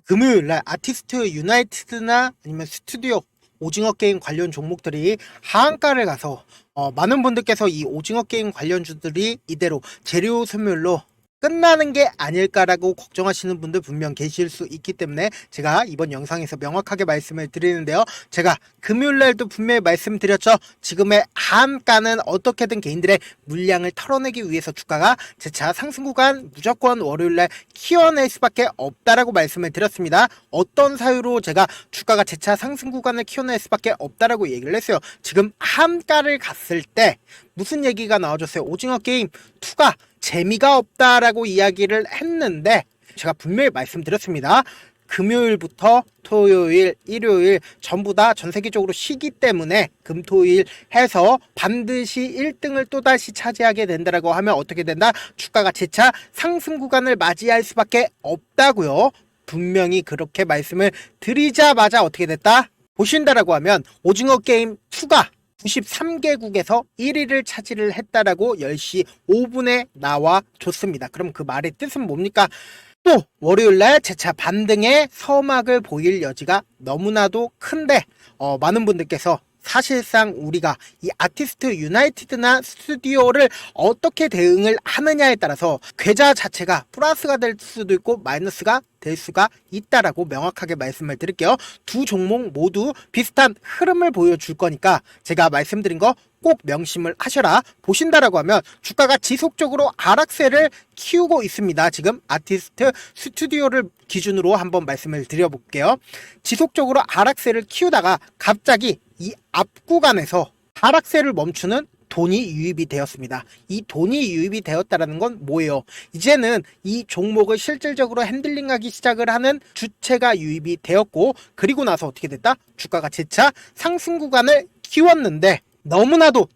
금요일날 아티스트 유나이티드나 아니면 스튜디오 오징어 게임 관련 종목들이 하한가를 가서 많은 분들께서 이 오징어 게임 관련주들이 이대로 재료 소멸로 끝나는 게 아닐까라고 걱정하시는 분들 분명 계실 수 있기 때문에 제가 이번 영상에서 명확하게 말씀을 드리는데요. 제가 금요일날도 분명히 말씀드렸죠. 지금의 하한가는 어떻게든 개인들의 물량을 털어내기 위해서 주가가 재차 상승 구간 무조건 월요일날 키워낼 수밖에 없다라고 말씀을 드렸습니다. 어떤 사유로 제가 주가가 재차 상승 구간을 키워낼 수밖에 없다라고 얘기를 했어요. 지금 하한가를 갔을 때 무슨 얘기가 나와줬어요? 오징어 게임 2가 재미가 없다라고 이야기를 했는데 제가 분명히 말씀드렸습니다. 금요일부터 토요일, 일요일 전부 다 전 세계적으로 쉬기 때문에 금토일 해서 반드시 1등을 또다시 차지하게 된다라고 하면 어떻게 된다? 주가가 재차 상승 구간을 맞이할 수밖에 없다고요. 분명히 그렇게 말씀을 드리자마자 어떻게 됐다? 보신다라고 하면 오징어 게임 2가 93개국에서 1위를 차지를 했다라고 10시 5분에 나와 줬습니다. 그럼 그 말의 뜻은 뭡니까? 또 월요일날 재차 반등의 서막을 보일 여지가 너무나도 큰데 많은 분들께서 사실상 우리가 이 아티스트 유나이티드나 스튜디오를 어떻게 대응을 하느냐에 따라서 계좌 자체가 플러스가 될 수도 있고 마이너스가 될 수가 있다라고 명확하게 말씀을 드릴게요. 두 종목 모두 비슷한 흐름을 보여줄 거니까 제가 말씀드린 거 꼭 명심을 하셔라. 보신다라고 하면 주가가 지속적으로 하락세를 키우고 있습니다. 지금 아티스트 스튜디오를 기준으로 한번 말씀을 드려볼게요. 지속적으로 하락세를 키우다가 갑자기 이 앞 구간에서 하락세를 멈추는 돈이 유입이 되었습니다. 이 돈이 유입이 되었다는 건 뭐예요? 이제는 이 종목을 실질적으로 핸들링하기 시작을 하는 주체가 유입이 되었고, 그리고 나서 어떻게 됐다? 주가가 재차 상승 구간을 키웠는데 너무나도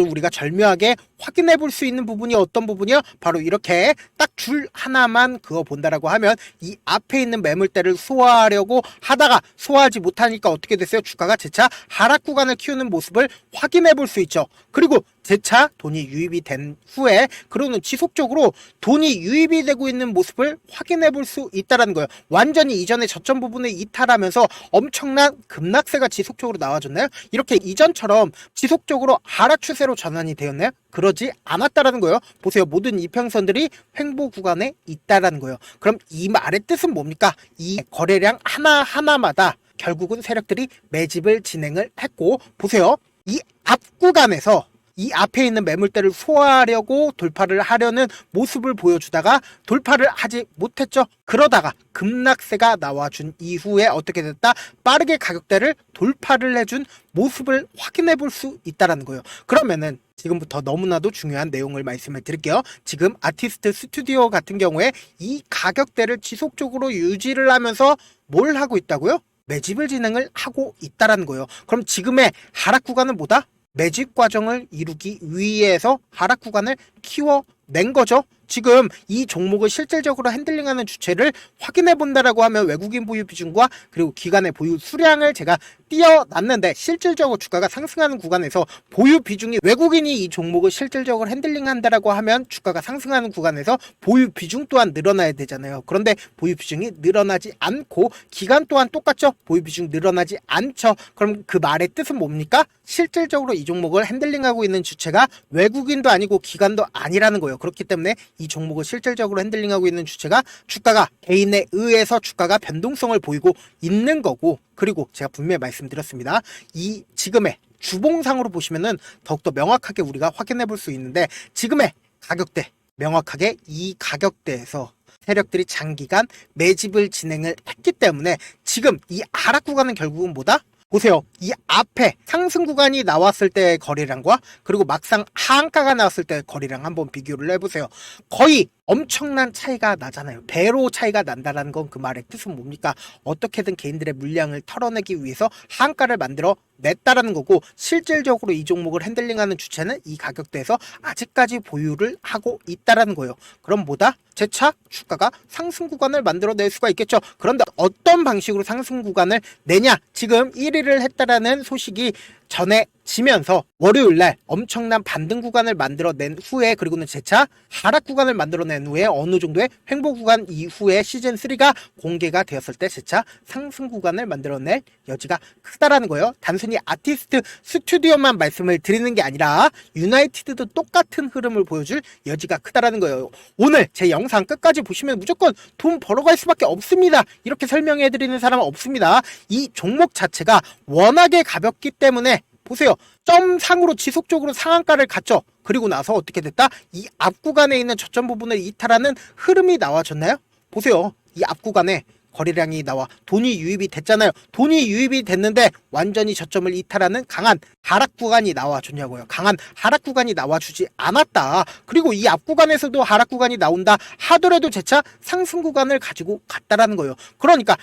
우리가 절묘하게 확인해 볼 수 있는 부분이 어떤 부분이요? 바로 이렇게 딱 줄 하나만 그어 본다라고 하면 이 앞에 있는 매물대를 소화하려고 하다가 소화하지 못하니까 어떻게 됐어요? 주가가 재차 하락 구간을 키우는 모습을 확인해 볼 수 있죠. 그리고 재차 돈이 유입이 된 후에 그러는 지속적으로 돈이 유입이 되고 있는 모습을 확인해 볼 수 있다는 거예요. 완전히 이전에 저점 부분을 이탈하면서 엄청난 급락세가 지속적으로 나와줬나요? 이렇게 이전처럼 지속적으로 하락 추세로 전환이 되었나요? 그러지 않았다라는 거예요. 보세요. 모든 이평선들이 횡보 구간에 있다라는 거예요. 그럼 이 말의 뜻은 뭡니까? 이 거래량 하나하나마다 결국은 세력들이 매집을 진행을 했고, 보세요. 이 앞 구간에서 이 앞에 있는 매물대를 소화하려고 돌파를 하려는 모습을 보여주다가 돌파를 하지 못했죠. 그러다가 급락세가 나와준 이후에 어떻게 됐다? 빠르게 가격대를 돌파를 해준 모습을 확인해 볼 수 있다는 거예요. 그러면은 지금부터 너무나도 중요한 내용을 말씀을 드릴게요. 지금 아티스트 스튜디오 같은 경우에 이 가격대를 지속적으로 유지를 하면서 뭘 하고 있다고요? 매집을 진행을 하고 있다는 거예요. 그럼 지금의 하락 구간은 뭐다? 매집 과정을 이루기 위해서 하락 구간을 키워낸 거죠. 지금 이 종목을 실질적으로 핸들링하는 주체를 확인해 본다라고 하면 외국인 보유 비중과 그리고 기관의 보유 수량을 제가 띄어놨는데, 실질적으로 주가가 상승하는 구간에서 보유 비중이 외국인이 이 종목을 실질적으로 핸들링한다라고 하면 주가가 상승하는 구간에서 보유 비중 또한 늘어나야 되잖아요. 그런데 보유 비중이 늘어나지 않고 기간 또한 똑같죠. 보유 비중 늘어나지 않죠. 그럼 그 말의 뜻은 뭡니까? 실질적으로 이 종목을 핸들링하고 있는 주체가 외국인도 아니고 기관도 아니라는 거예요. 그렇기 때문에 이 종목을 실질적으로 핸들링하고 있는 주체가 주가가 개인에 의해서 주가가 변동성을 보이고 있는 거고, 그리고 제가 분명히 말씀드렸습니다. 이 지금의 주봉상으로 보시면은 더욱더 명확하게 우리가 확인해 볼 수 있는데, 지금의 가격대 명확하게 이 가격대에서 세력들이 장기간 매집을 진행을 했기 때문에 지금 이 하락 구간은 결국은 뭐다? 보세요. 이 앞에 상승 구간이 나왔을 때의 거래량과 그리고 막상 하한가가 나왔을 때의 거래량 한번 비교를 해보세요. 거의 엄청난 차이가 나잖아요. 배로 차이가 난다는 건 그 말의 뜻은 뭡니까? 어떻게든 개인들의 물량을 털어내기 위해서 하한가를 만들어 냈다라는 거고, 실질적으로 이 종목을 핸들링하는 주체는 이 가격대에서 아직까지 보유를 하고 있다라는 거예요. 그럼 뭐다? 재차 주가가 상승 구간을 만들어낼 수가 있겠죠. 그런데 어떤 방식으로 상승 구간을 내냐? 지금 1위를 했다라는 소식이 전에 지면서 월요일날 엄청난 반등 구간을 만들어낸 후에 그리고는 재차 하락 구간을 만들어낸 후에 어느 정도의 횡보 구간 이후에 시즌3가 공개가 되었을 때 재차 상승 구간을 만들어낼 여지가 크다라는 거예요. 단순히 아티스트 스튜디오만 말씀을 드리는 게 아니라 유나이티드도 똑같은 흐름을 보여줄 여지가 크다라는 거예요. 오늘 제 영상 끝까지 보시면 무조건 돈 벌어갈 수밖에 없습니다. 이렇게 설명해 드리는 사람은 없습니다. 이 종목 자체가 워낙에 가볍기 때문에 보세요. 점상으로 지속적으로 상한가를 갔죠. 그리고 나서 어떻게 됐다? 이 앞 구간에 있는 저점 부분을 이탈하는 흐름이 나와줬나요? 보세요. 이 앞 구간에 거래량이 나와 돈이 유입이 됐잖아요. 돈이 유입이 됐는데 완전히 저점을 이탈하는 강한 하락 구간이 나와줬냐고요. 강한 하락 구간이 나와주지 않았다. 그리고 이 앞 구간에서도 하락 구간이 나온다 하더라도 재차 상승 구간을 가지고 갔다라는 거예요. 그러니까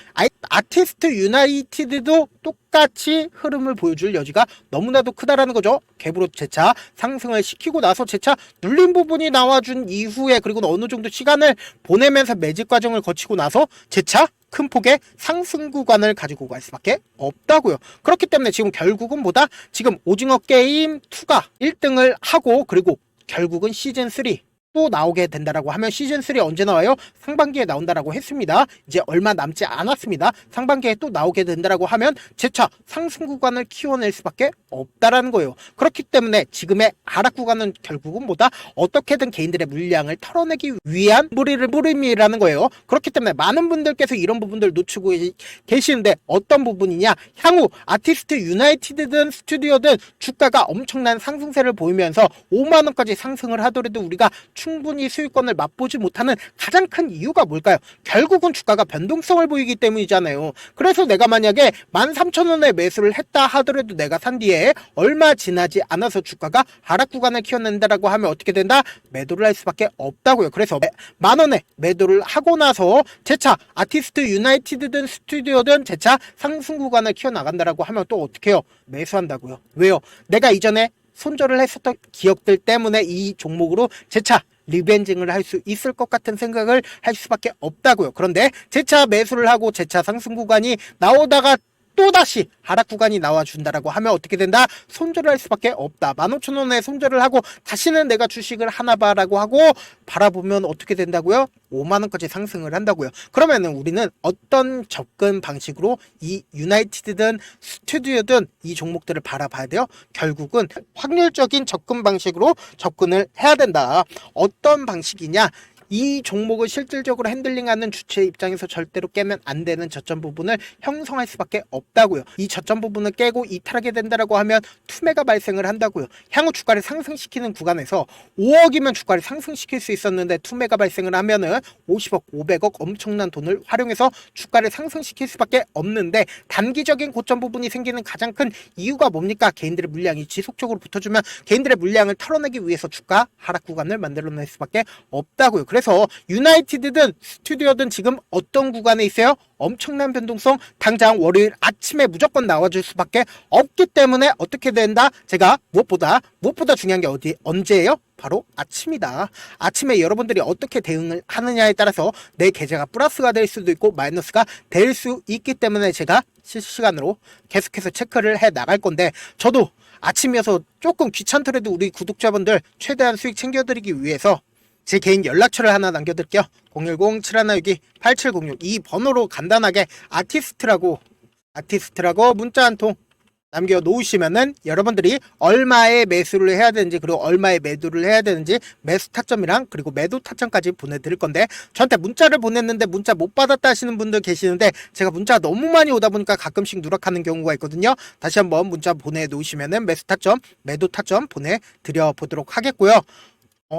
아티스트 유나이티드도 똑같이 흐름을 보여줄 여지가 너무나도 크다라는 거죠. 갭으로 재차 상승을 시키고 나서 재차 눌린 부분이 나와준 이후에 그리고 어느 정도 시간을 보내면서 매집 과정을 거치고 나서 재차 큰 폭의 상승 구간을 가지고 갈 수밖에 없다고요. 그렇기 때문에 지금 결국은 뭐다? 지금 오징어 게임 2가 1등을 하고 그리고 결국은 시즌3 또 나오게 된다라고 하면 시즌3 언제 나와요? 상반기에 나온다라고 했습니다. 이제 얼마 남지 않았습니다. 상반기에 또 나오게 된다라고 하면 재차 상승 구간을 키워낼 수밖에 없다라는 거예요. 그렇기 때문에 지금의 하락 구간은 결국은 뭐다? 어떻게든 개인들의 물량을 털어내기 위한 무림이라는 거예요. 그렇기 때문에 많은 분들께서 이런 부분들 놓치고 계시는데 어떤 부분이냐? 향후 아티스트 유나이티드든 스튜디오든 주가가 엄청난 상승세를 보이면서 5만원까지 상승을 하더라도 우리가 충분히 수익권을 맛보지 못하는 가장 큰 이유가 뭘까요? 결국은 주가가 변동성을 보이기 때문이잖아요. 그래서 내가 만약에 13,000원에 매수를 했다 하더라도 내가 산 뒤에 얼마 지나지 않아서 주가가 하락 구간을 키워낸다라고 하면 어떻게 된다? 매도를 할 수밖에 없다고요. 그래서 만원에 매도를 하고 나서 재차 아티스트 유나이티드든 스튜디오든 재차 상승 구간을 키워나간다라고 하면 또 어떻게 해요? 매수한다고요. 왜요? 내가 이전에 손절을 했었던 기억들 때문에 이 종목으로 재차 리벤징을 할 수 있을 것 같은 생각을 할 수밖에 없다고요. 그런데 재차 매수를 하고 재차 상승 구간이 나오다가 또다시 하락 구간이 나와준다라고 하면 어떻게 된다? 손절을 할 수밖에 없다. 15,000원에 손절을 하고 다시는 내가 주식을 하나 봐라고 하고 바라보면 어떻게 된다고요? 5만원까지 상승을 한다고요. 그러면은 우리는 어떤 접근 방식으로 이 유나이티드든 스튜디오든 이 종목들을 바라봐야 돼요? 결국은 확률적인 접근 방식으로 접근을 해야 된다. 어떤 방식이냐? 이 종목을 실질적으로 핸들링하는 주체 입장에서 절대로 깨면 안 되는 저점 부분을 형성할 수밖에 없다고요. 이 저점 부분을 깨고 이탈하게 된다라고 하면 투매가 발생을 한다고요. 향후 주가를 상승시키는 구간에서 5억이면 주가를 상승시킬 수 있었는데 투매가 발생을 하면은 50억, 500억 엄청난 돈을 활용해서 주가를 상승시킬 수밖에 없는데 단기적인 고점 부분이 생기는 가장 큰 이유가 뭡니까? 개인들의 물량이 지속적으로 붙어주면 개인들의 물량을 털어내기 위해서 주가 하락 구간을 만들어낼 수밖에 없다고요. 그래서 유나이티드든 스튜디오든 지금 어떤 구간에 있어요? 엄청난 변동성 당장 월요일 아침에 무조건 나와줄 수밖에 없기 때문에 어떻게 된다? 제가 무엇보다 중요한 게 언제예요? 바로 아침이다. 아침에 여러분들이 어떻게 대응을 하느냐에 따라서 내 계좌가 플러스가 될 수도 있고 마이너스가 될 수 있기 때문에 제가 실시간으로 계속해서 체크를 해 나갈 건데 저도 아침이어서 조금 귀찮더라도 우리 구독자분들 최대한 수익 챙겨드리기 위해서 제 개인 연락처를 하나 남겨드릴게요. 010-7162-8706 이 번호로 간단하게 아티스트라고 문자 한 통 남겨놓으시면은 여러분들이 얼마에 매수를 해야 되는지 그리고 얼마에 매도를 해야 되는지 매수 타점이랑 그리고 매도 타점까지 보내드릴 건데 저한테 문자를 보냈는데 문자 못 받았다 하시는 분들 계시는데 제가 문자가 너무 많이 오다 보니까 가끔씩 누락하는 경우가 있거든요. 다시 한번 문자 보내놓으시면은 매수 타점, 매도 타점 보내드려 보도록 하겠고요.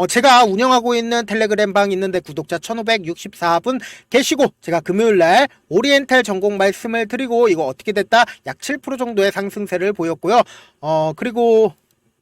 제가 운영하고 있는 텔레그램 방 있는데 구독자 1564분 계시고 제가 금요일날 오리엔탈 전공 말씀을 드리고 이거 어떻게 됐다? 약 7% 정도의 상승세를 보였고요. 그리고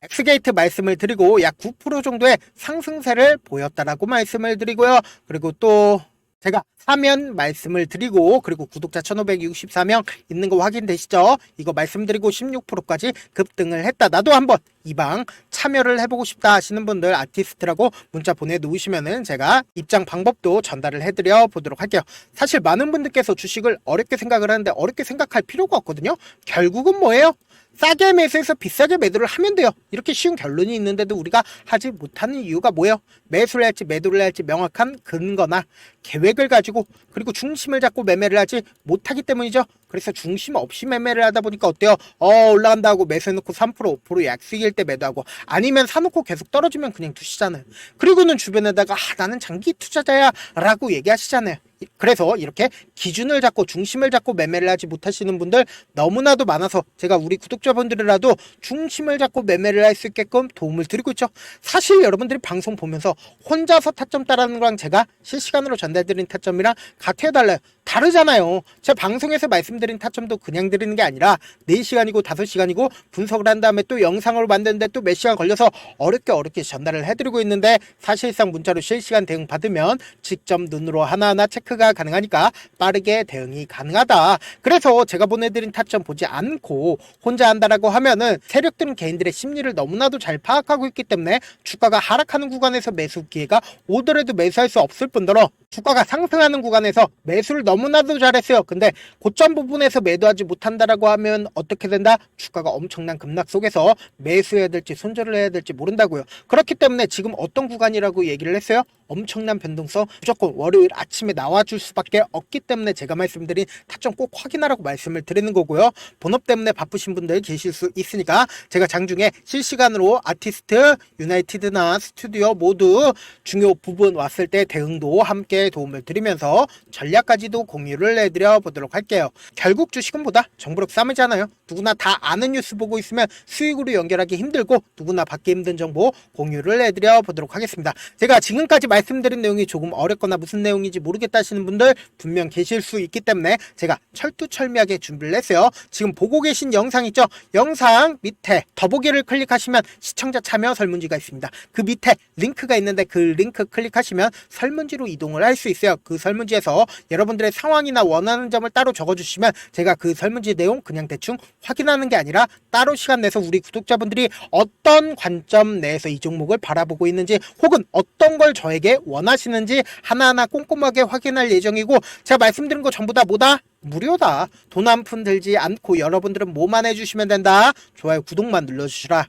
엑스게이트 말씀을 드리고 약 9% 정도의 상승세를 보였다라고 말씀을 드리고요. 그리고 또 제가 사면 말씀을 드리고 그리고 구독자 1564명 있는 거 확인되시죠? 이거 말씀드리고 16%까지 급등을 했다. 나도 한번 이 방 참여를 해보고 싶다 하시는 분들 아티스트라고 문자 보내놓으시면은 제가 입장 방법도 전달을 해드려 보도록 할게요. 사실 많은 분들께서 주식을 어렵게 생각을 하는데 어렵게 생각할 필요가 없거든요. 결국은 뭐예요? 싸게 매수해서 비싸게 매도를 하면 돼요. 이렇게 쉬운 결론이 있는데도 우리가 하지 못하는 이유가 뭐예요? 매수를 할지 매도를 할지 명확한 근거나 계획을 가지고 그리고 중심을 잡고 매매를 하지 못하기 때문이죠. 그래서 중심 없이 매매를 하다 보니까 어때요? 올라간다 하고 매수해놓고 3% 5% 약수익일 때 매도하고 아니면 사놓고 계속 떨어지면 그냥 두시잖아요. 그리고는 주변에다가 나는 장기 투자자야 라고 얘기하시잖아요. 그래서 이렇게 기준을 잡고 중심을 잡고 매매를 하지 못하시는 분들 너무나도 많아서 제가 우리 구독자분들이라도 중심을 잡고 매매를 할 수 있게끔 도움을 드리고 있죠. 사실 여러분들이 방송 보면서 혼자서 타점 따라하는 거랑 제가 실시간으로 전달드린 타점이랑 같아요, 달라요? 다르잖아요. 제가 방송에서 말씀드린 타점도 그냥 드리는 게 아니라 4시간이고 5시간이고 분석을 한 다음에 또 영상으로 만드는데 또 몇 시간 걸려서 어렵게 전달을 해드리고 있는데 사실상 문자로 실시간 대응 받으면 직접 눈으로 하나하나 체크가 가능하니까 빠르게 대응이 가능하다. 그래서 제가 보내드린 타점 보지 않고 혼자 한다라고 하면은 세력들은 개인들의 심리를 너무나도 잘 파악하고 있기 때문에 주가가 하락하는 구간에서 매수 기회가 오더라도 매수할 수 없을 뿐더러 주가가 상승하는 구간에서 매수를 너무나도 잘했어요. 근데 고점 부분에서 매도하지 못한다라고 하면 어떻게 된다? 주가가 엄청난 급락 속에서 매수해야 될지 손절을 해야 될지 모른다고요. 그렇기 때문에 지금 어떤 구간이라고 얘기를 했어요? 엄청난 변동성 무조건 월요일 아침에 나와줄 수밖에 없기 때문에 제가 말씀드린 타점 꼭 확인하라고 말씀을 드리는 거고요. 본업 때문에 바쁘신 분들 계실 수 있으니까 제가 장중에 실시간으로 아티스트, 유나이티드나 스튜디오 모두 중요 부분 왔을 때 대응도 함께 도움을 드리면서 전략까지도 공유를 해드려 보도록 할게요. 결국 주식은 보다 정보력 싸움이잖아요. 누구나 다 아는 뉴스 보고 있으면 수익으로 연결하기 힘들고 누구나 받기 힘든 정보 공유를 해드려 보도록 하겠습니다. 제가 지금까지 말씀드린 내용이 조금 어렵거나 무슨 내용인지 모르겠다 하시는 분들 분명 계실 수 있기 때문에 제가 철두철미하게 준비를 했어요. 지금 보고 계신 영상 있죠? 영상 밑에 더보기를 클릭하시면 시청자 참여 설문지가 있습니다. 그 밑에 링크가 있는데 그 링크 클릭하시면 설문지로 이동을 할 수 있어요. 그 설문지에서 여러분들의 상황이나 원하는 점을 따로 적어주시면 제가 그 설문지 내용 그냥 대충 확인하는 게 아니라 따로 시간 내서 우리 구독자분들이 어떤 관점 내에서 이 종목을 바라보고 있는지 혹은 어떤 걸 저에게 원하시는지 하나하나 꼼꼼하게 확인할 예정이고 제가 말씀드린 거 전부 다 뭐다? 무료다. 돈 한 푼 들지 않고 여러분들은 뭐만 해주시면 된다. 좋아요, 구독만 눌러주시라.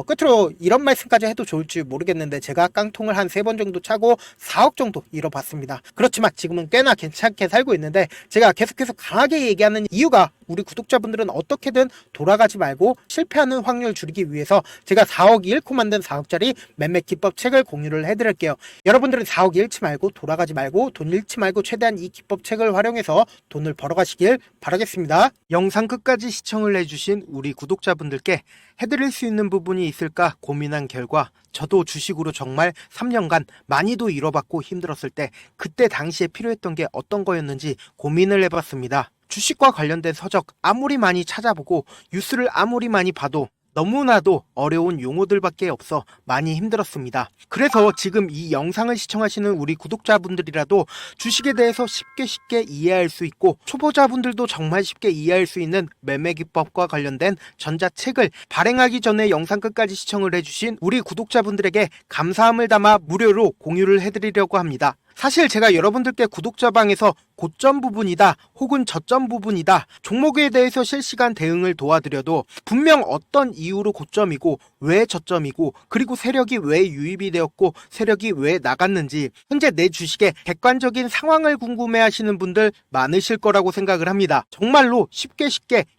끝으로 이런 말씀까지 해도 좋을지 모르겠는데 제가 깡통을 한 3번 정도 차고 4억 정도 잃어봤습니다. 그렇지만 지금은 꽤나 괜찮게 살고 있는데 제가 계속해서 강하게 얘기하는 이유가 우리 구독자분들은 어떻게든 돌아가지 말고 실패하는 확률 줄이기 위해서 제가 4억 잃고 만든 4억짜리 매매 기법 책을 공유를 해드릴게요. 여러분들은 4억 잃지 말고 돌아가지 말고 돈 잃지 말고 최대한 이 기법 책을 활용해서 돈을 벌어가시길 바라겠습니다. 영상 끝까지 시청을 해주신 우리 구독자분들께 해드릴 수 있는 부분이 있을까 고민한 결과 저도 주식으로 정말 3년간 많이도 잃어봤고 힘들었을 때 그때 당시에 필요했던 게 어떤 거였는지 고민을 해봤습니다. 주식과 관련된 서적 아무리 많이 찾아보고 뉴스를 아무리 많이 봐도 너무나도 어려운 용어들밖에 없어 많이 힘들었습니다. 그래서 지금 이 영상을 시청하시는 우리 구독자분들이라도 주식에 대해서 쉽게 이해할 수 있고 초보자분들도 정말 쉽게 이해할 수 있는 매매 기법과 관련된 전자책을 발행하기 전에 영상 끝까지 시청을 해주신 우리 구독자분들에게 감사함을 담아 무료로 공유를 해드리려고 합니다. 사실 제가 여러분들께 구독자방에서 고점 부분이다 혹은 저점 부분이다 종목에 대해서 실시간 대응을 도와드려도 분명 어떤 이유로 고점이고 왜 저점이고 그리고 세력이 왜 유입이 되었고 세력이 왜 나갔는지 현재 내 주식의 객관적인 상황을 궁금해 하시는 분들 많으실 거라고 생각을 합니다. 정말로 쉽게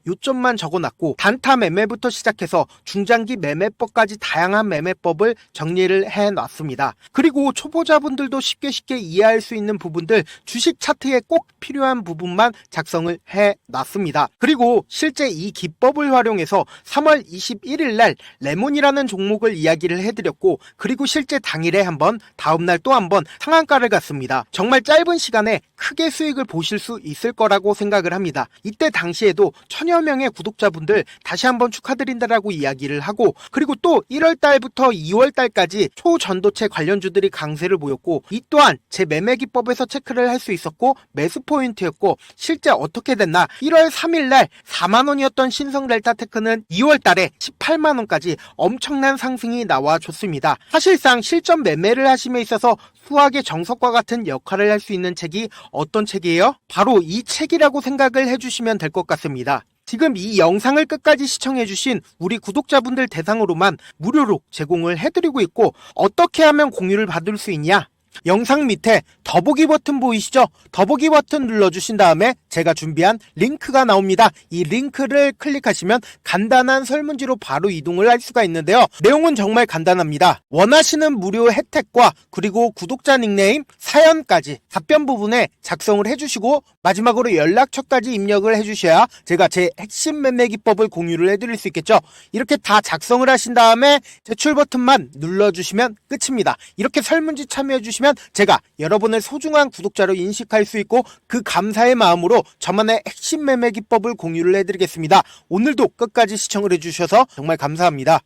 요점만 적어놨고 단타 매매부터 시작해서 중장기 매매법까지 다양한 매매법을 정리를 해놨습니다. 그리고 초보자분들도 쉽게 이해할 수 있는 부분들 주식 차트에 꼭 필요한 부분만 작성을 해놨습니다. 그리고 실제 이 기법을 활용해서 3월 21일 날 레몬이라는 종목을 이야기를 해드렸고 그리고 실제 당일에 한번 다음날 또 한번 상한가를 갔습니다. 정말 짧은 시간에 크게 수익을 보실 수 있을 거라고 생각을 합니다. 이때 당시에도 1000여 명의 구독자분들 다시 한번 축하드린다라고 이야기를 하고 그리고 또 1월 달부터 2월 달까지 초전도체 관련주들이 강세를 보였고 이 또한 제 매매 기법에서 체크를 할 수 있었고 매수 포인트였고 실제 어떻게 됐나 1월 3일 날 4만원이었던 신성 델타테크는 2월 달에 18만원까지 엄청난 상승이 나와줬습니다. 사실상 실전 매매를 하심에 있어서 수학의 정석과 같은 역할을 할 수 있는 책이 어떤 책이에요? 바로 이 책이라고 생각을 해주시면 될 것 같습니다. 지금 이 영상을 끝까지 시청해주신 우리 구독자분들 대상으로만 무료로 제공을 해드리고 있고, 어떻게 하면 공유를 받을 수 있냐? 영상 밑에 더보기 버튼 보이시죠? 더보기 버튼 눌러주신 다음에 제가 준비한 링크가 나옵니다. 이 링크를 클릭하시면 간단한 설문지로 바로 이동을 할 수가 있는데요. 내용은 정말 간단합니다. 원하시는 무료 혜택과 그리고 구독자 닉네임, 사연까지 답변 부분에 작성을 해주시고 마지막으로 연락처까지 입력을 해주셔야 제가 제 핵심 매매 기법을 공유를 해드릴 수 있겠죠. 이렇게 다 작성을 하신 다음에 제출 버튼만 눌러주시면 끝입니다. 이렇게 설문지 참여해주시면 제가 여러분을 소중한 구독자로 인식할 수 있고, 그 감사의 마음으로 저만의 핵심 매매 기법을 공유를 해드리겠습니다. 오늘도 끝까지 시청을 해주셔서 정말 감사합니다.